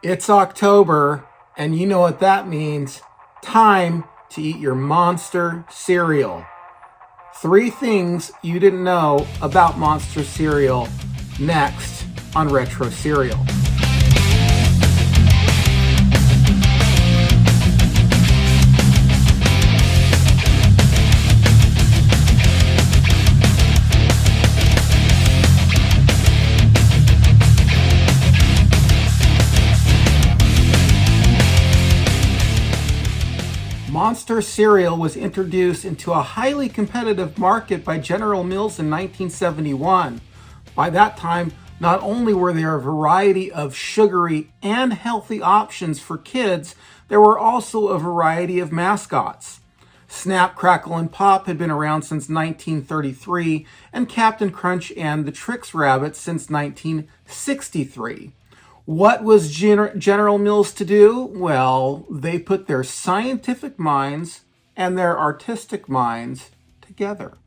It's October, and you know what that means. Time to eat your Monster cereal. 3 things you didn't know about Monster cereal next on Retro Cereal. Monster cereal was introduced into a highly competitive market by General Mills in 1971. By that time, not only were there a variety of sugary and healthy options for kids, there were also a variety of mascots. Snap, Crackle, and Pop had been around since 1933, and Captain Crunch and the Trix Rabbit since 1963. What was General Mills to do? Well, they put their scientific minds and their artistic minds together.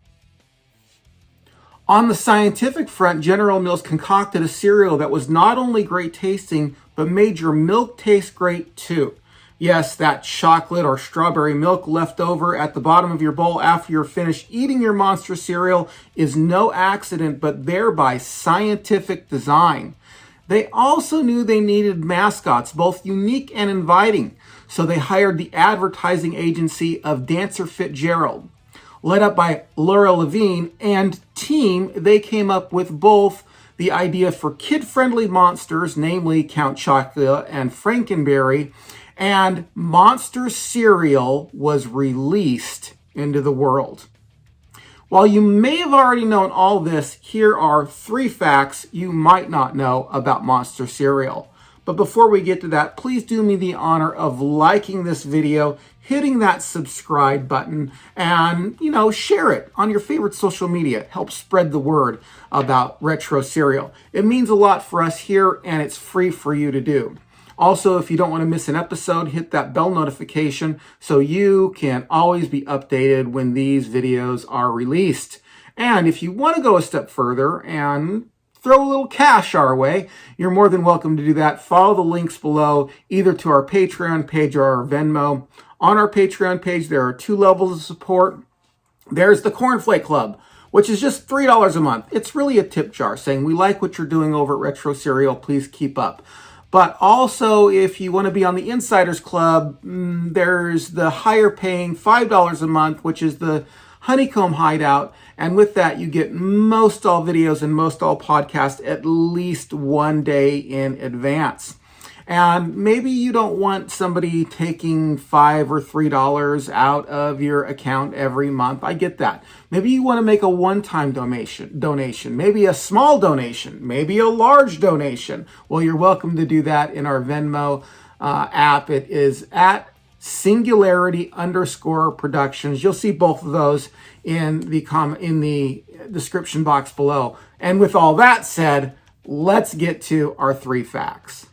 On the scientific front, General Mills concocted a cereal that was not only great tasting, but made your milk taste great too. Yes, that chocolate or strawberry milk left over at the bottom of your bowl after you're finished eating your Monster cereal is no accident, but thereby scientific design. They also knew they needed mascots, both unique and inviting, so they hired the advertising agency of Dancer Fitzgerald. Led up by Laura Levine and team, they came up with both the idea for kid-friendly monsters, namely Count Chocula and Frankenberry, and Monster cereal was released into the world. While you may have already known all this, here are 3 facts you might not know about Monster cereal. But before we get to that, please do me the honor of liking this video, hitting that subscribe button, and, share it on your favorite social media. Help spread the word about Retro Cereal. It means a lot for us here, and it's free for you to do. Also, if you don't want to miss an episode, hit that bell notification so you can always be updated when these videos are released. And if you want to go a step further and throw a little cash our way, you're more than welcome to do that. Follow the links below, either to our Patreon page or our Venmo. On our Patreon page, there are 2 levels of support. There's the Cornflake Club, which is just $3 a month. It's really a tip jar saying, we like what you're doing over at Retro Cereal, please keep up. But also, if you want to be on the Insiders Club, there's the higher paying $5 a month, which is the Honeycomb Hideout. And with that, you get most all videos and most all podcasts at least 1 day in advance. And maybe you don't want somebody taking $5 or $3 out of your account every month. I get that. Maybe you want to make a one-time donation, maybe a small donation, maybe a large donation. Well, you're welcome to do that in our Venmo app. It is at Singularity_Productions. You'll see both of those in the description box below. And with all that said, let's get to our 3 facts.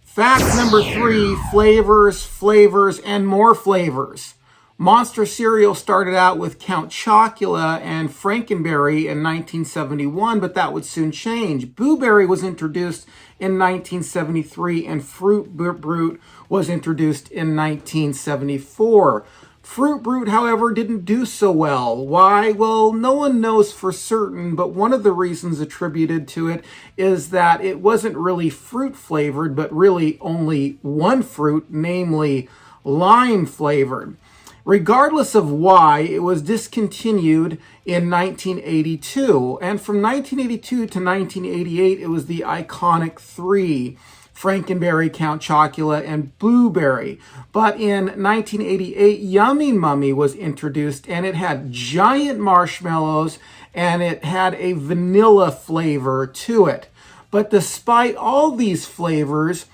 Fact number 3, flavors, and more flavors. Monster cereal started out with Count Chocula and Frankenberry in 1971, but that would soon change. Blueberry was introduced in 1973, and Fruit Brute was introduced in 1974. Fruit Brute, however, didn't do so well. Why? Well, no one knows for certain, but one of the reasons attributed to it is that it wasn't really fruit flavored, but really only one fruit, namely lime flavored. Regardless of why, it was discontinued in 1982, and from 1982 to 1988, it was the iconic 3. Frankenberry, Count Chocula, and Blueberry. But in 1988, Yummy Mummy was introduced, and it had giant marshmallows, and it had a vanilla flavor to it. But despite all these flavors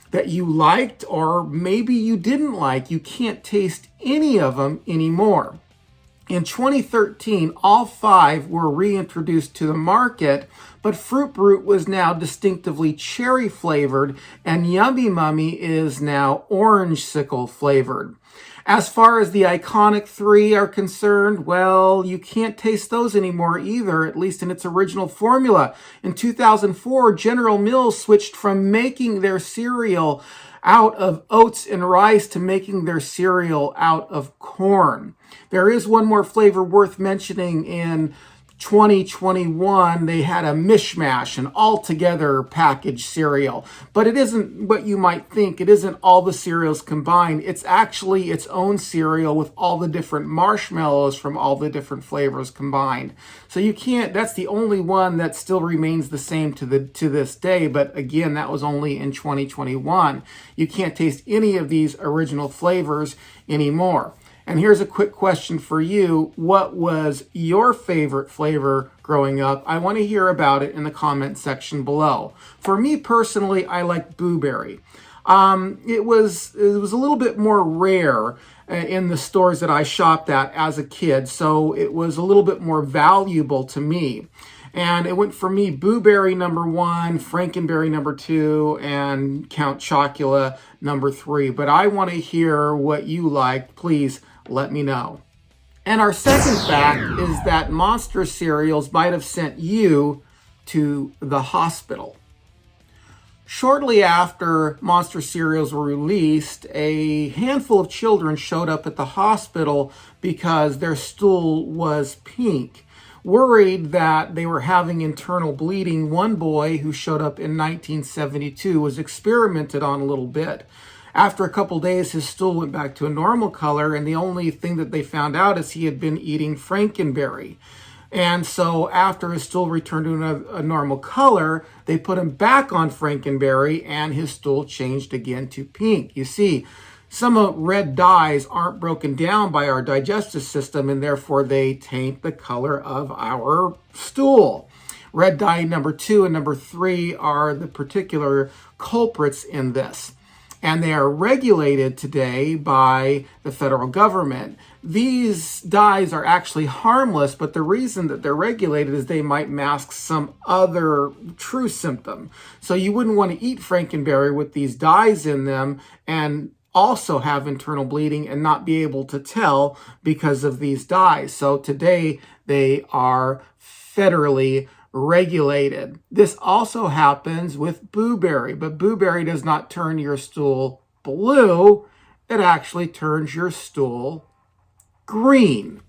that you liked, or maybe you didn't like, you can't taste any of them anymore. In 2013, all 5 were reintroduced to the market, but Fruit Brute was now distinctively cherry flavored, and Yummy Mummy is now orange sickle flavored. As far as the iconic three are concerned, well, you can't taste those anymore either, at least in its original formula. In 2004, General Mills switched from making their cereal out of oats and rice to making their cereal out of corn. There is one more flavor worth mentioning. In 2021, they had a mishmash, an all-together packaged cereal. But it isn't what you might think. It isn't all the cereals combined. It's actually its own cereal with all the different marshmallows from all the different flavors combined. So you can't, that's the only one that still remains the same to this day. But again, that was only in 2021. You can't taste any of these original flavors anymore. And here's a quick question for you. What was your favorite flavor growing up? I want to hear about it in the comment section below. For me personally, I like blueberry. It was a little bit more rare in the stores that I shopped at as a kid, so it was a little bit more valuable to me. And it went for me blueberry number 1, Frankenberry number 2, and Count Chocula number 3. But I want to hear what you like. Please let me know. And our second fact is that Monster cereals might have sent you to the hospital. Shortly after Monster cereals were released, a handful of children showed up at the hospital because their stool was pink. Worried that they were having internal bleeding, one boy who showed up in 1972 was experimented on a little bit. After a couple days, his stool went back to a normal color, and the only thing that they found out is he had been eating Frankenberry. And so after his stool returned to a normal color, they put him back on Frankenberry, and his stool changed again to pink. You see, some red dyes aren't broken down by our digestive system, and therefore they taint the color of our stool. Red dye number 2 and number 3 are the particular culprits in this. And they are regulated today by the federal government. These dyes are actually harmless, but the reason that they're regulated is they might mask some other true symptom. So you wouldn't want to eat Frankenberry with these dyes in them and also have internal bleeding and not be able to tell because of these dyes. So today they are federally regulated. This also happens with blueberry, but blueberry does not turn your stool blue. It actually turns your stool green.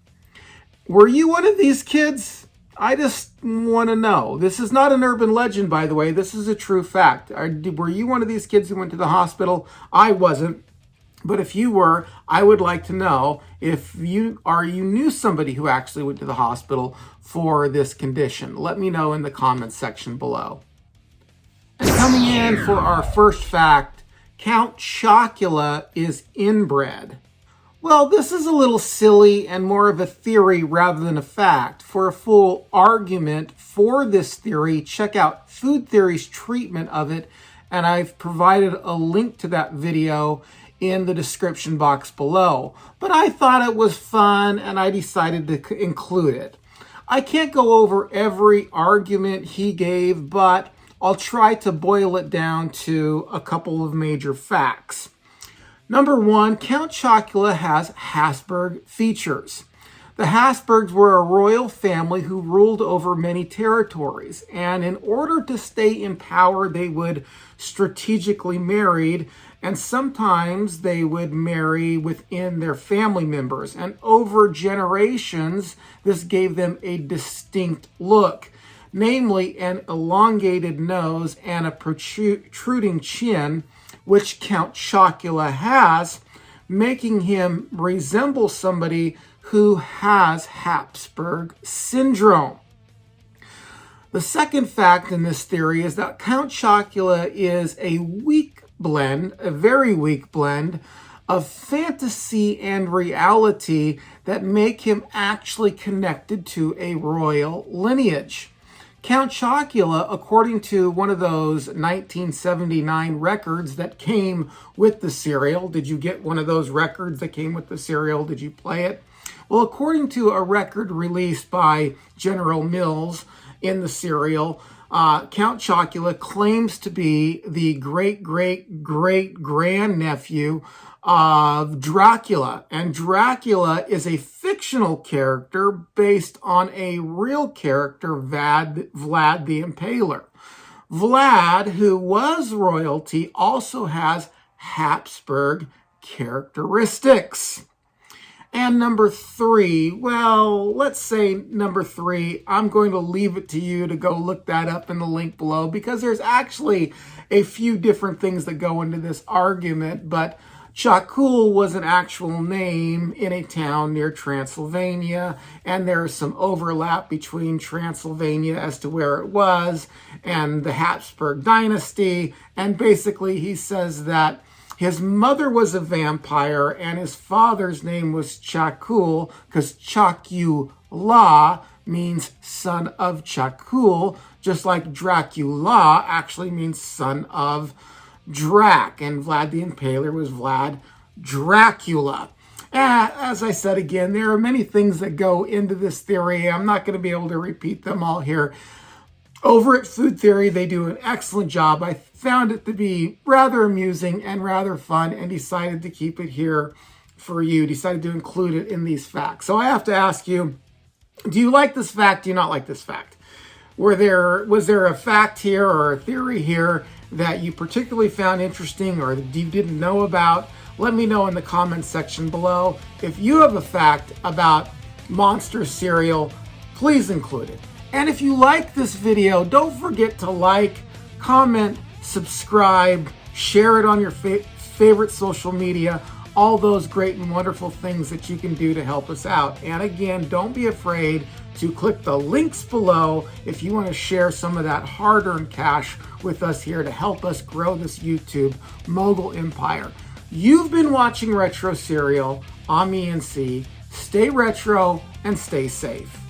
Were you one of these kids? I just want to know. This is not an urban legend, by the way. This is a true fact. Were you one of these kids who went to the hospital? I wasn't. But if you were, I would like to know if you knew somebody who actually went to the hospital for this condition. Let me know in the comments section below. And coming in for our first fact, Count Chocula is inbred. Well, this is a little silly and more of a theory rather than a fact. For a full argument for this theory, check out Food Theory's treatment of it, and I've provided a link to that video in the description box below. But I thought it was fun and I decided to include it. I can't go over every argument he gave, but I'll try to boil it down to a couple of major facts. Number 1, Count Chocula has Habsburg features. The Habsburgs were a royal family who ruled over many territories, and in order to stay in power, they would strategically marry, and sometimes they would marry within their family members. And over generations, this gave them a distinct look, namely an elongated nose and a protruding chin, which Count Chocula has, making him resemble somebody who has Habsburg syndrome. The second fact in this theory is that Count Chocula is a weak blend, a very weak blend of fantasy and reality that make him actually connected to a royal lineage. Count Chocula, according to one of those 1979 records that came with the cereal, did you get one of those records that came with the cereal? Did you play it? Well, according to a record released by General Mills in the cereal, Count Chocula claims to be the great-great-great-grandnephew of Dracula. And Dracula is a fictional character based on a real character, Vlad the Impaler. Vlad, who was royalty, also has Habsburg characteristics. And number 3, well, let's say number 3, I'm going to leave it to you to go look that up in the link below, because there's actually a few different things that go into this argument. But Chacul was an actual name in a town near Transylvania, and there is some overlap between Transylvania as to where it was and the Habsburg dynasty. And basically he says that his mother was a vampire and his father's name was Chacul, because Chacula means son of Chacul, just like Dracula actually means son of Drac, and Vlad the Impaler was Vlad Dracula. As I said again, there are many things that go into this theory. I'm not going to be able to repeat them all here. Over at Food Theory, they do an excellent job. I found it to be rather amusing and rather fun, and decided to keep it here for you, decided to include it in these facts. So I have to ask you, do you like this fact? Do you not like this fact? Was there a fact here or a theory here that you particularly found interesting or that you didn't know about? Let me know in the comments section below. If you have a fact about monster cereal, please include it. And if you like this video, don't forget to like, comment, subscribe, share it on your favorite social media, all those great and wonderful things that you can do to help us out. And again, don't be afraid to click the links below if you want to share some of that hard-earned cash with us here to help us grow this YouTube mogul empire. You've been watching Retro Cereal. I'm ENC. Stay retro and stay safe.